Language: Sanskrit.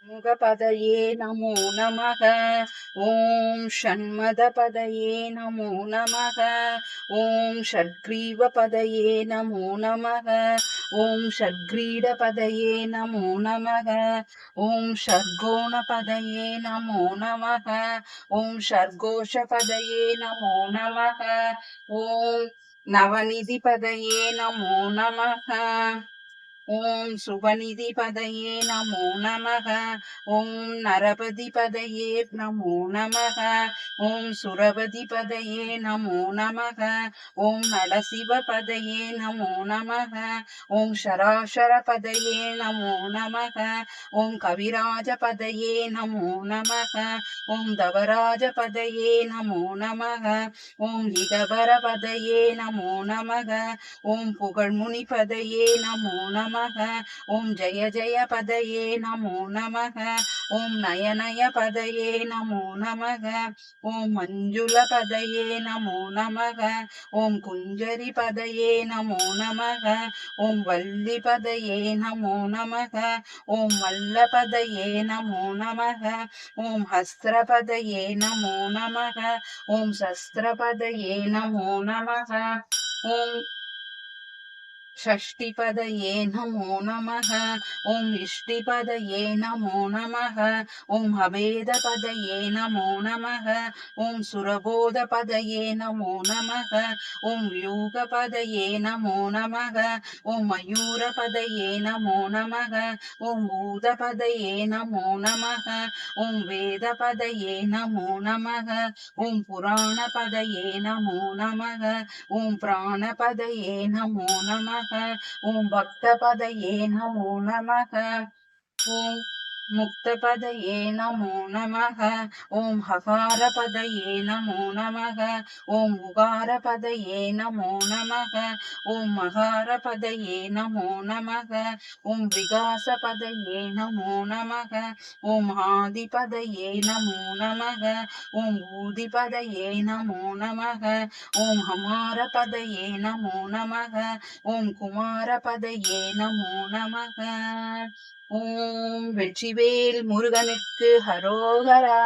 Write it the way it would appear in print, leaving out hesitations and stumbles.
मुगपदये नमो नमः। ॐ षण्मदपदये नमो नमः। ॐ षड्ग्रीवपदये नमो नमः। ॐ षड्ग्रीडपदये नमो नमः। ॐ षड्गोणपदये नमो नमः। ॐ षड्घोषपदये नमो नमः। ॐ नवनिधिपदये नमो नमः। ॐ सुवनिधिपदये नमो नमः। ॐ नरपतिपदये नमो नमः। ॐ सुरपतिपदये नमो नमः। ॐ नरशिवपदये नमो नमः। ॐ शराशरपदये नमो नमः। ॐ कविराजपदये नमो नमः। ॐ दवराजपदये नमो नमः। ॐ हितवरपदये नमो नमः। ॐ पुगழ்मुनिपदये नमो नमः। ॐ जय जय पदये नमो नमः। ॐ नयनय पदये नमो नमः। ॐ मञ्जुलपदये नमो नमः। ॐ कुञ्जरिपदये नमो नमः। ॐ वल्लिपदये नमो नमः। ॐ मल्लपदये नमो नमः। ॐ हस्त्रपदये नमो नमः। ॐ शस्त्रपदये नमो नमः। ॐ षष्टिपदये नमो नमः। ॐ इष्टिपदये नमो नमः। ॐ अभेदपदये नमो नमः। ॐ सुरबोधपदये नमो नमः। ॐ व्यूगपदये नमो नमः। ॐ मयूरपदये नमो नमः। ॐ भूतपदये नमो नमः। ॐ वेदपदये नमो नमः। ॐ पुराणपदये नमो नमः। ॐ प्राणपदये नमो नमः। ॐ भक्तपदये नमो नमः। ॐ मुक्तपदये नमो नमः। ॐ हकारपदये नमो नमः। ॐ उकारपदये नमो नमः। ॐ मकारपदये नमो नमः। ॐ विकासपदये नमो नमः। ॐ आदिपदये नमो नमः। ॐ ऊदिपदये नमो नमः। ॐ हमारपदये नमो नमः। ॐ कुमारपदये नमो नमः। ஓம் வெற்றிவேல் முருகனுக்கு ஹரோகரா.